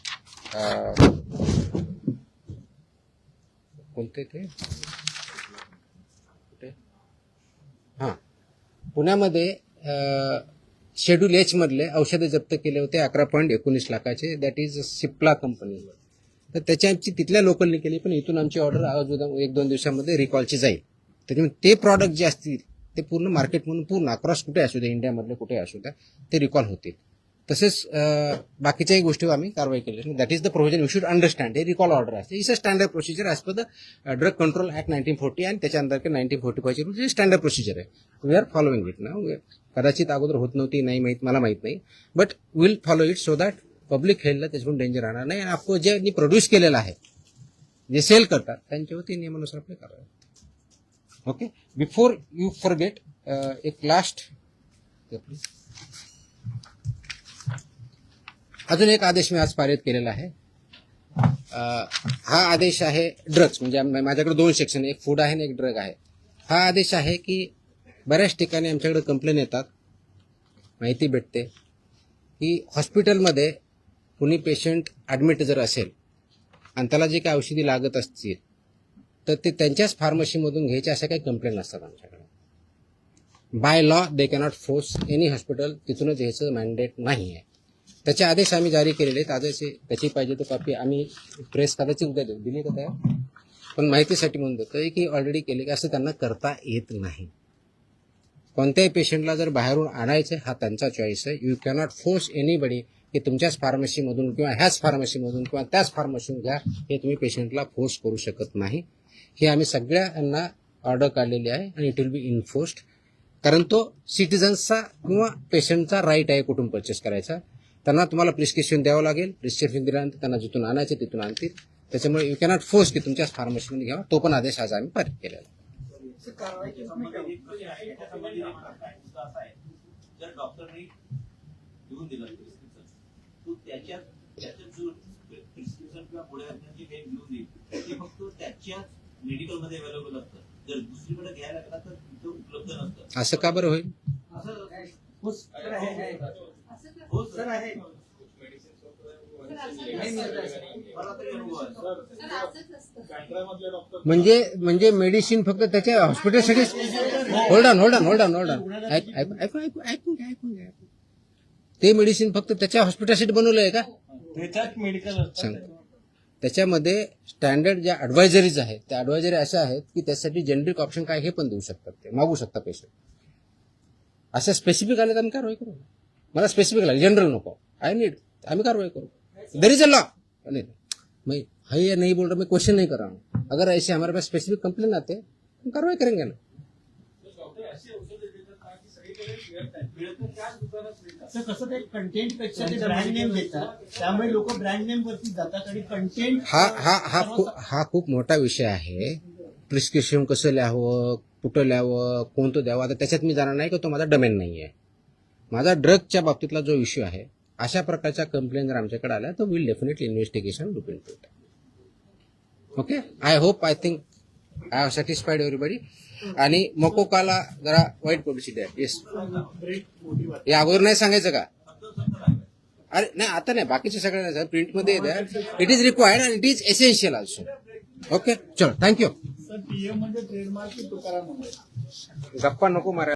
कोणते ते हां, पुण्यामध्ये शेड्यूल H मधले औषधं जप्त केले होते 11.19 लाखाचे. That is Cipla company. तर त्याची तिथल्या लोकलने केली, पण इथून आमची ऑर्डर अजून 1-2 दिवसामध्ये रिकॉलची जाईल. त्याच्यामुळे ते प्रॉडक्ट जे असतील ते पूर्ण मार्केटमधून पूर्ण अक्रॉस कुठे असू द्या, इंडियामधले कुठे असू द्या, ते रिकॉल होतील. तसेच बाकीच्याही गोष्टीवर आम्ही कारवाई केली. That is the provision you should understand. हे रिकॉल ऑर्डर असते. It's a standard procedure as per the drug control act 1940 आणि त्याच्या अंतर्गत 1945 ची स्टँडर्ड प्रोसिजर आहे. वी आर फॉलोइंग इट ना. कदाचित अगोदर होत नव्हती, नाही माहीत, मला माहीत नाही, but will follow it so that public हेल्थला त्याच्यातून डेंजर राहणार नाही. आणि ऑफकोर्स ज्यांनी प्रोड्यूस केलेलं आहे, जे सेल करतात, त्यांच्यावरती नियमानुसार आपले कारवाई. ओके, बिफोर यू फॉरगेट एक लास्ट प्लीज. अजून एक आदेश मी आज पारित केलेला आहे. हा आदेश आहे ड्रग्स, म्हणजे माझ्याकडे 2 सेक्शन, एक फूड आहे आणि एक ड्रग आहे. हा आदेश आहे की बऱ्याच ठिकाणी आमच्याकडे कंप्लेन येतात, माहिती भेटते की हॉस्पिटलमध्ये कुणी पेशंट ॲडमिट जर असेल आणि त्याला जे काही औषधी लागत असतील तर ते त्यांच्याच फार्मसीमधून घ्यायचे, अशा काही कंप्लेंट असतात आमच्याकडे. By law they cannot force any hospital तिथूनच घ्यायचं मॅन्डेट नाही आहे. त्याचे आदेश आम्ही जारी केलेले आहेत. आदेश त्याची पाहिजे तर कॉपी आम्ही प्रेस कदाचित उद्या देऊ, दिली का त्या, पण माहितीसाठी म्हणून देतोय की ऑलरेडी केले की असं त्यांना करता येत नाही. कोणत्याही पेशंटला जर बाहेरून आणायचं हा त्यांचा चॉईस आहे. यू कॅनॉट फोर्स एनीबडी की तुमच्याच फार्मसीमधून किंवा ह्याच फार्मसीमधून किंवा त्याच फार्मसीमधून घ्या, हे तुम्ही पेशंटला फोर्स करू शकत नाही. हे आम्ही सगळ्यांना ऑर्डर काढलेली आहे आणि इट विल बी इन्फोर्स्ड, कारण तो सिटिझन्सचा किंवा पेशंटचा राईट आहे कुठून परचेस करायचा. त्यांना तुम्हाला प्रिस्क्रिप्शन द्यावं लागेल. प्रिस्क्रिप्शन दिल्यानंतर त्यांना जिथून आणायचे तिथून आणतील. त्याच्यामुळे यू कॅनॉट फोर्स की तुमच्याच फार्मसीमध्ये घ्यावा. तो पण आदेश आज आम्ही पारित केलेला आहे. जर डॉक्टरने लिहून दिलं प्रिस्क्रिप्शन, तो त्याच्यात जो प्रिस्क्रिप्शन किंवा पुढे जे काही लिहून देईल ते फक्त त्याच्याच मेडिकलमध्ये अवेलेबल असतं. जर दुसरीकडे घ्यायला लागला तर तिथं उपलब्ध नसतं. असं का बरं होईल? असं हो सर आहे. हो सर आहे. नाही मिळत आहे, सर. मला तरी अनुभव आहे. बँड्रामधले डॉक्टर म्हणजे मेडिसिन फक्त त्याच्या हॉस्पिटलसाठी. Hold on. ऐकून घ्या. ते मेडिसिन फक्त त्याच्या हॉस्पिटलसाठी बनवलं आहे का? त्याच्यात मेडिकल सांग. त्याच्यामध्ये स्टँडर्ड ज्या ऍडवायझरीज आहेत त्या ऍडवायझरी अशा आहेत की त्यासाठी जेनेरिक ऑप्शन काय हे पण देऊ शकतात, ते मागू शकता पेशंट. अशा स्पेसिफिक आले तर आम्ही कारवाई करू. मला स्पेसिफिक लागले, जनरल नको. आम्ही कारवाई करो. There is a law. मैं है नहीं बोल रहा, मैं क्वेश्चन नहीं कर रहा हूँ. अगर ऐसे हमारे पास स्पेसिफिक कंप्लेन आते हैं हम कार्रवाई करेंगे ना. सर कसं ते कंटेंट पेक्षा ते ब्रँड नेम देतात, त्यामुळे लोक ब्रँड नेम वरती जातात आणि कंटेंट हा खूप मोठा विषय आहे. प्रिस्क्रिप्शन कसं लिहावं, कुठं लिहावं, कोणतं द्यावं, आता त्याच्यात मी जाणार नाही की तो माझा डोमेन नाही आहे. माझा ड्रगच्या बाबतीतला जो इश्यू आहे, अशा प्रकारच्या कंप्लेंट जर आमच्याकडे आल्या तर will definitely investigation look into it. Okay, I think I have satisfied everybody. आणि मोकोकाला जरा वाईट पब्लिसिटी आहे. येस, या अगोदर नाही सांगायचं का? अरे नाही, आता नाही, बाकीचे सगळ्यांना सर प्रिंटमध्ये द्या. It is required and it is essential also. Okay, चलो, थँक्यू. सर पीएम म्हणजे ट्रेडमार्क की तुकाराम मुंडे. गप्पा नको मारा.